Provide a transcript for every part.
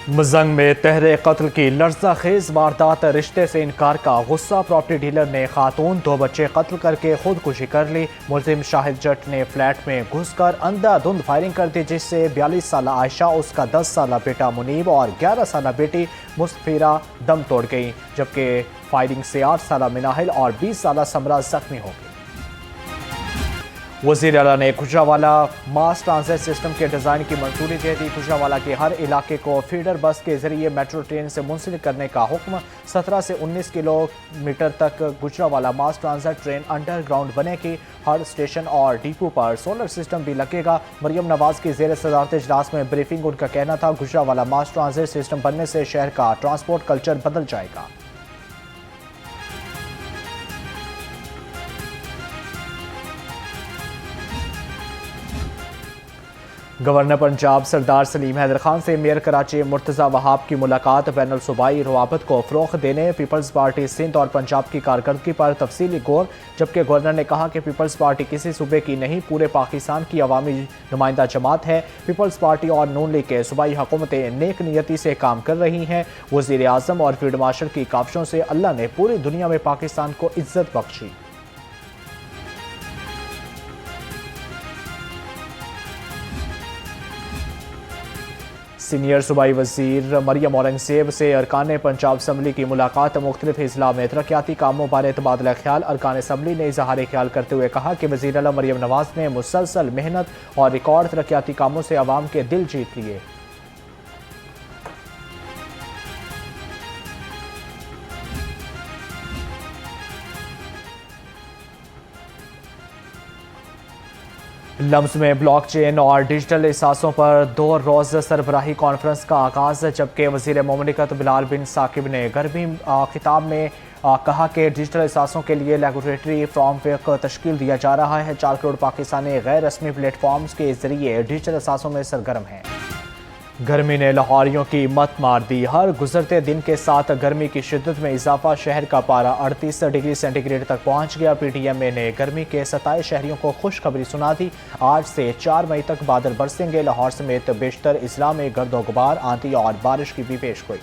मुजंग में तहरे कत्ल की लर्ज़ाखेज वारदात, रिश्ते से इनकार का गुस्सा। प्रॉपर्टी डीलर ने खातून 2 बच्चे कत्ल करके खुदकुशी कर ली। मुलजिम शाहिद जट ने फ्लैट में घुसकर अंधाधुंध फायरिंग कर दी, जिससे 42 साल आयशा, उसका 10 साल बेटा मुनीब और 11 साल बेटी मुस्तफिरा दम तोड़ गई, जबकि फायरिंग से 8 साल मिनाहिल और 20 साल समरा जख्मी हो गई। वज़ीर आला ने गुजरावाला मास ट्रांजिट सिस्टम के डिज़ाइन की मंजूरी दे दी। गुजरावाला के हर इलाके को फीडर बस के जरिए मेट्रो ट्रेन से मुंसलिक करने का हुक्म। 17 से 19 किलोमीटर तक गुजरावाला मास ट्रांजिट ट्रेन अंडरग्राउंड बनेगी। हर स्टेशन और डिपो पर सोलर सिस्टम भी लगेगा। मरियम नवाज की ज़ेर सदारत इजलास में ब्रीफिंग। उनका कहना था, गुजरावाला मास ट्रांजिट सिस्टम बनने से शहर का ट्रांसपोर्ट कल्चर बदल जाएगा। गवर्नर पंजाब सरदार सलीम हैदर खान से मेयर कराची मुर्तज़ा वहाब की मुलाकात। बैनुल सूबाई रवाबत को फ़रोग़ देने, पीपल्स पार्टी सिंध और पंजाब की कारकर्दगी पर तफसीली गौर। जबकि गवर्नर ने कहा कि पीपल्स पार्टी किसी सूबे की नहीं, पूरे पाकिस्तान की अवामी नुमाइंदा जमात है। पीपल्स पार्टी और नून लीग के सूबाई हुकूमतें नेक नियती से काम कर रही हैं। वज़ीर आज़म और फील्ड मार्शल की काविशों से अल्लाह ने पूरी दुनिया में पाकिस्तान को इज्जत बख्शी। सीनियर सूबाई वज़ीर मरियम औरंगज़ेब से अरकान पंजाब असम्बली की मुलाकात। मुख्तलिफ अजला में तरक्याती कामों बारे तबादला ख्याल। अरकान असम्बली ने इजहार ख्याल करते हुए कहा कि वज़ीर आला मरियम नवाज ने मुसलसल मेहनत और रिकॉर्ड तरक्याती कामों से अवाम के दिल जीत लिए। लम्स में ब्लॉकचेन और डिजिटल एहसासों पर 2 रोज़ सरबराही कॉन्फ्रेंस का आगाज़। जबकि वज़ीर मुमलिकत बिलाल बिन साकिब ने गर्मी खिताब में कहा कि डिजिटल एहसासों के लिए रेगुलेटरी फ्रेमवर्क तश्कील दिया जा रहा है। 4 करोड़ पाकिस्तानी गैर रस्मी प्लेटफॉर्म्स के जरिए डिजिटल एहसासों में सरगर्म हैं। गर्मी ने लाहौरियों की मत मार दी। हर गुजरते दिन के साथ गर्मी की शिद्दत में इजाफा। शहर का पारा 38 डिग्री सेंटीग्रेड तक पहुंच गया। PTMA ने गर्मी के सताए शहरियों को खुशखबरी सुना दी। आज से 4 मई तक बादल बरसेंगे। लाहौर समेत बेशतर इजला में गर्दो गुबार, आंधी और बारिश की भी पेशगोई।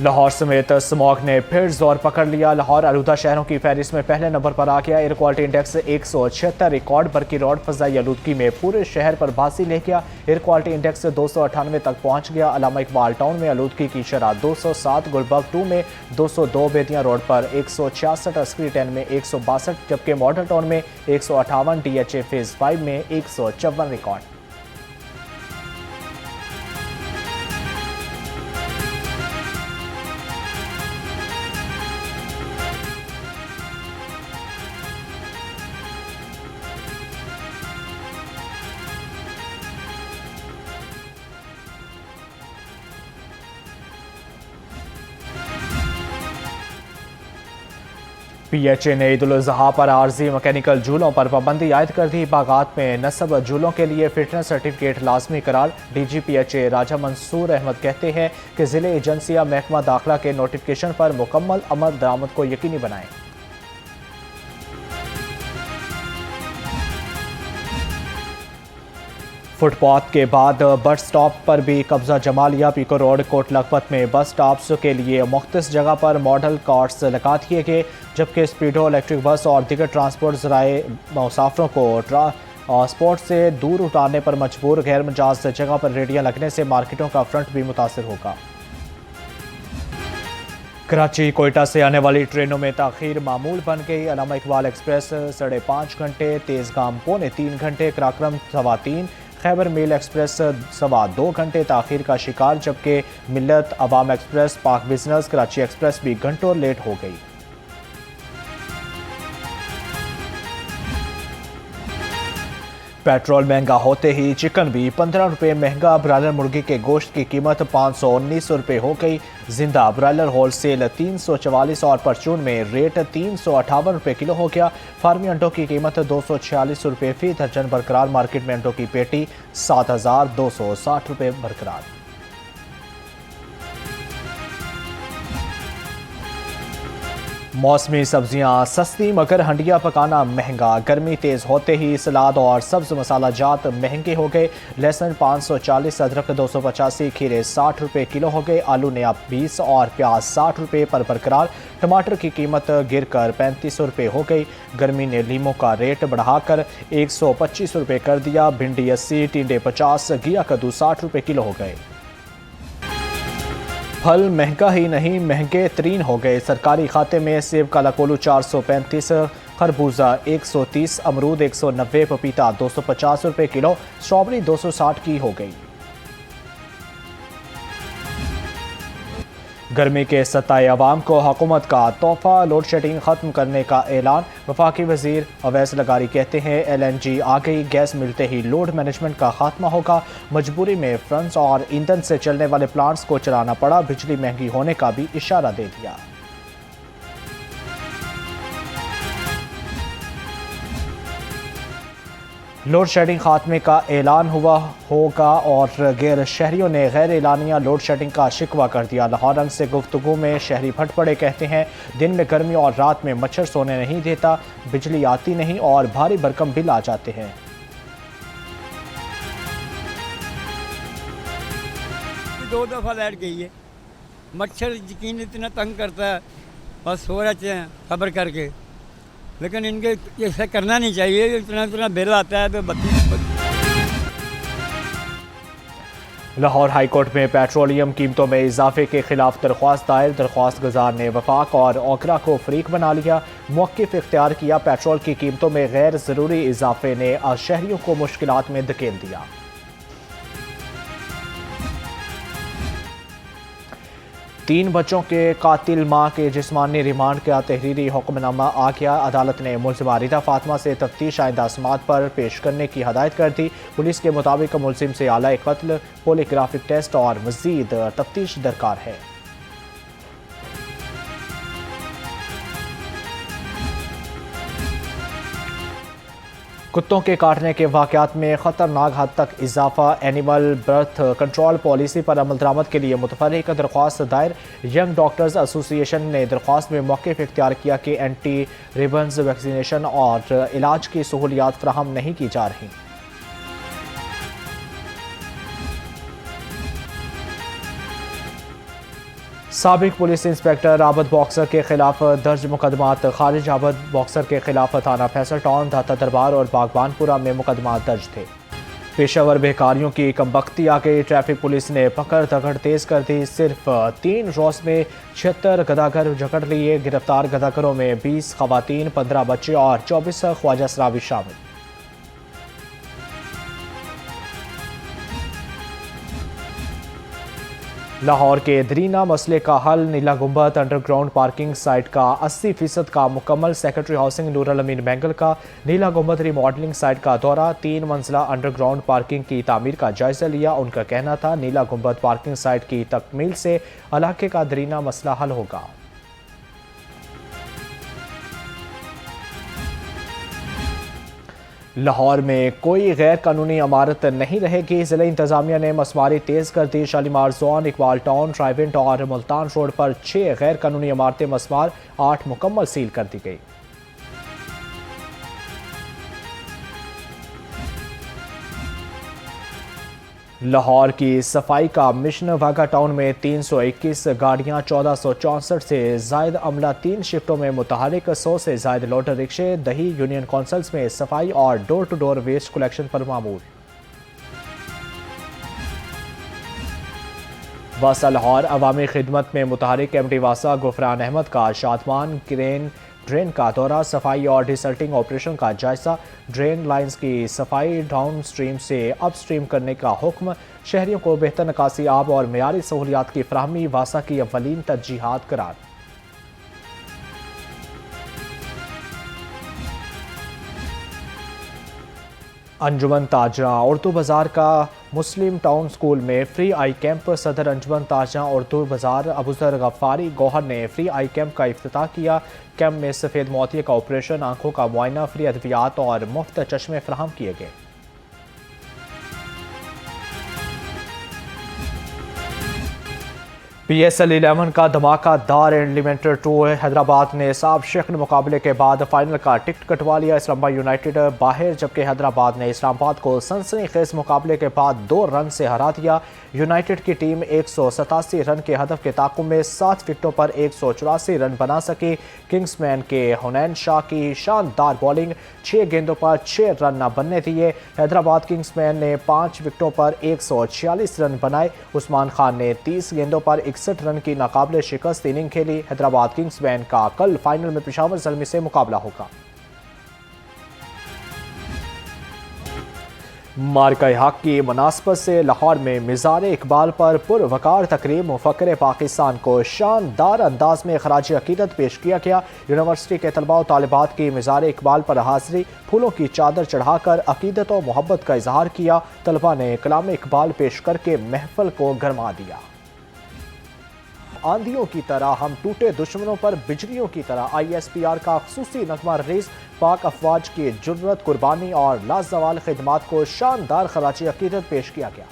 लाहौर समेत स्मॉग ने फिर जोर पकड़ लिया। लाहौर आलूदा शहरों की फहरिस्त में पहले नंबर पर आ गया। Air quality index 176 record. बरकी रोड फजाई आलूदगी में पूरे शहर पर बासी ले गया। एयर क्वालिटी इंडेक्स 298 तक पहुंच गया। अलामा इकबाल टाउन में आलूदगी की शरह 207, गुलबर्ग 2 में 202, बेतियां रोड पर 166, अस्करी 10 में 162, जबकि मॉडल टाउन में 158, DHA फेज 5 में 154 रिकॉर्ड। PHA ने ईद उल अज़हा पर आर्जी मैकेनिकल झूलों पर पाबंदी आयद कर दी। बागात में नस्ब झूलों के लिए फिटनेस सर्टिफिकेट लाजमी करार। DG PHA राजा मंसूर अहमद कहते हैं कि ज़िले एजेंसियाँ महकमा दाखिला के नोटिफिकेशन पर मुकम्मल अमल दरामद को यकीनी बनाएं। फुटपाथ के बाद बस स्टॉप पर भी कब्जा जमा लिया। पीको रोड कोट लखपत में बस स्टॉप्स के लिए मुख्तलिफ जगह पर मॉडल कार्ट्स लगा दिए गए, जबकि स्पीडो, इलेक्ट्रिक बस और दीगर ट्रांसपोर्ट ज़राए मुसाफिरों को स्पोर्ट से दूर उतारने पर मजबूर। गैर मजाज जगह पर रेडियां लगने से मार्केटों का फ्रंट भी मुतासर होगा। कराची कोयटा से आने वाली ट्रेनों में ताख़ीर मामूल बन गई। अलामा इकबाल एक्सप्रेस 5.5 घंटे, तेज़गाम 2.25 घंटे, कराक्रम 3.25, खैबर मेल एक्सप्रेस 2.25 घंटे ताख़ीर का शिकार। जबकि मिल्लत अवाम एक्सप्रेस, पाक बिजनेस, कराची एक्सप्रेस भी घंटों लेट हो गई। पेट्रोल महंगा होते ही चिकन भी 15 रुपये महंगा। ब्रायलर मुर्गी के गोश्त की कीमत 519 रुपये हो गई। जिंदा ब्रायलर होलसेल 344 और परचून में रेट 358 रुपये किलो हो गया। फार्मी अंडों की कीमत 246 रुपये फी दर्जन बरकरार। मार्केट में अंडों की पेटी 7260 रुपये बरकरार। मौसमी सब्जियां सस्ती मगर हंडिया पकाना महंगा। गर्मी तेज होते ही सलाद और सब्ज मसाला जात महंगे हो गए। लहसुन 540, अदरक 285, खीरे 60 रुपये किलो हो गए। आलू नया 20 और प्याज 60 रुपये पर बरकरार। टमाटर की कीमत गिरकर 3500 रुपये हो गई। गर्मी ने लीमों का रेट बढ़ाकर 125 रुपये कर दिया। भिंडी 80, टिंडे 50, घिया कद्दू 60 रुपये किलो हो गए। फल महंगा ही नहीं महंगे तरीन हो गए। सरकारी खाते में सेब काला कोलू 435, खरबूजा 130, अमरूद 190, पपीता 250 रुपये किलो, स्ट्रॉबेरी 260 की हो गई। गर्मी के सताए अवाम को हुकूमत का तोहफा, लोड शेडिंग खत्म करने का ऐलान। वफाकी वजीर अवैस लगारी कहते हैं LNG आ गई, गैस मिलते ही लोड मैनेजमेंट का खात्मा होगा। मजबूरी में फ्रंस और ईंधन से चलने वाले प्लांट्स को चलाना पड़ा। बिजली महंगी होने का भी इशारा दे दिया। लोड शेडिंग खात्मे का ऐलान हुआ होगा और गैर शहरियों ने गैर एलानिया लोड शेडिंग का शिकवा कर दिया। लाहौर रंग से गुफ्तगू में शहरी भट पड़े, कहते हैं दिन में गर्मी और रात में मच्छर सोने नहीं देता, बिजली आती नहीं और भारी भरकम बिल आ जाते हैं। दो दफ़ा लाइट गई है, मच्छर यकीन इतना तंग करता है, बस सो रहते हैं खबर करके, लेकिन इनके ऐसा करना नहीं चाहिए। इतना इतना बिल आता है तो बत्ती। लाहौर हाईकोर्ट में पेट्रोलियम कीमतों में इजाफे के खिलाफ दरख्वास्त दायर। दरख्वास्त गुजार ने वफाक और ओकरा को फरीक बना लिया, मौक़िफ़ इख्तियार किया। पेट्रोल की कीमतों में गैर ज़रूरी इजाफे ने शहरियों को मुश्किलात में धकेल दिया। तीन बच्चों के कातिल मां के जिस्मानी रिमांड का तहरीरी हुक्मनामा आ गया। अदालत ने मुलजिमा रिदा फातिमा से तफ्तीश आइंदा समात पर पेश करने की हदायत कर दी। पुलिस के मुताबिक मुलजिम से आला कत्ल, पोलीग्राफिक टेस्ट और मजीद तफ्तीश दरकार है। कुत्तों के काटने के वाक़यात में ख़तरनाक हद तक इजाफा। एनिमल बर्थ कंट्रोल पॉलिसी पर अमल दरामद के लिए मुतफर्रिक दरख्वास्त दायर। यंग डॉक्टर्स एसोसिएशन ने दरख्वास्त में मौक़िफ़ इख्तियार किया कि एंटी रिबन्स वैक्सीनेशन और इलाज की सहूलियात फराहम नहीं की जा रही। साबिक पुलिस इंस्पेक्टर आबद बॉक्सर के खिलाफ दर्ज मुकदमात खारिज। आबद बॉक्सर के खिलाफ थाना फैसल टाउन, दाता दरबार और बागबानपुरा में मुकदमात दर्ज थे। पेशावर बेकारियों की कमबख्ती आ गई। ट्रैफिक पुलिस ने पकड़ दगड़ तेज कर दी। सिर्फ 3 रोज में 76 गदागर जकड़ लिए। गिरफ्तार गदागरों में 20 खवातीन, 15 बच्चे और 24 ख्वाजा सराबी शामिल। लाहौर के दरीना मसले का हल। नीला गुंबद अंडरग्राउंड पार्किंग साइट का 80% का मुकम्मल। सेक्रेटरी हाउसिंग नूरुल अमीन बेंगल का नीला गुंबद रिमॉडलिंग साइट का दौरा। 3 मंजिला अंडरग्राउंड पार्किंग की तामीर का जायजा लिया। उनका कहना था नीला गुंबद पार्किंग साइट की तकमील से इलाके का दरीना मसला हल होगा। लाहौर में कोई गैर कानूनी इमारत नहीं रहेगी। जिला इंतजामिया ने मसमारी तेज कर दी। शालीमार जोन, इकबाल टाउन, ट्राइवेंट और मुल्तान रोड पर 6 गैर कानूनी इमारतें मसमार, 8 मुकम्मल सील कर दी गई। लाहौर की सफाई का मिशन। वाघा टाउन में 321 गाड़ियां, 1464 से जायद अमला 3 शिफ्टों में मुतहरिक। 100 से जायद लोटर रिक्शे दही यूनियन काउंसिल्स में सफाई और door to door waste collection पर मामूल। वासा लाहौर अवामी खिदमत में मुतहरिक MD वासा गुफरान अहमद का शादमान ड्रेन का दौरा। सफाई और डिसल्टिंग ऑपरेशन का जायजा। ड्रेन लाइंस की सफाई डाउन स्ट्रीम से अप स्ट्रीम करने का हुक्म। शहरियों को बेहतर निकासी आब और मेयारी सहूलियात की फराहमी वासा की अव्वलीन तरजीहात करार। अंजुमन ताजरा उर्दू बाज़ार का मुस्लिम टाउन स्कूल में फ्री आई कैंप। सदर अंजुमन ताजरा उर्दू बाज़ार अबूजर गफ्फारी गौहर ने फ्री आई कैंप का इफ्तिताह किया। कैंप में सफ़ेद मोतिया का ऑपरेशन, आंखों का मुआयना, फ्री अद्वियात और मुफ्त चश्मे फराहम किए गए। PSL 11 का धमाकादार एलिमिनेटर टूर हैदराबाद ने साब शिकन मुकाबले के बाद फाइनल का टिकट कटवा लिया। इस्लामाबाद यूनाइटेड बाहर, जबकि हैदराबाद ने इस्लामाबाद को सनसनीखेज मुकाबले के बाद 2 रन से हरा दिया। यूनाइटेड की टीम 187 रन के हदफ के ताक़ुब में 7 विकेटों पर 184 रन बना सकी। किंग्समैन के हुनैन शाह की शानदार बॉलिंग 6 गेंदों पर 6 रन न बनने दिए। हैदराबाद किंग्समैन ने 5 विकेटों पर 146 रन बनाए। उस्मान खान ने 30 गेंदों पर 61 रन की नाकाबिले शिकस्त इनिंग खेली। हैदराबाद किंग्समैन का कल फाइनल में पेशावर ज़ल्मी से मुकाबला होगा। मार्का हक की मुनासबत से लाहौर में मिज़ार इकबाल पर पुरवकार तकरीब मुफक्किर पाकिस्तान को शानदार अंदाज में खराज अकीदत पेश किया गया। यूनिवर्सिटी के तलबा और तालिबात की मिज़ार इकबाल पर हाज़री, फूलों की चादर चढ़ाकर अकीदत और मोहब्बत का इजहार किया। तलबा ने कलाम इकबाल पेश करके महफिल को गरमा दिया। आंधियों की तरह हम टूटे दुश्मनों पर बिजलियों की तरह ISPR का खुसूसी नगमा रिलीज। पाक अफवाज की जुर्रत, कुर्बानी और लाजवाल खिदमात को शानदार खराज अकीदत पेश किया गया।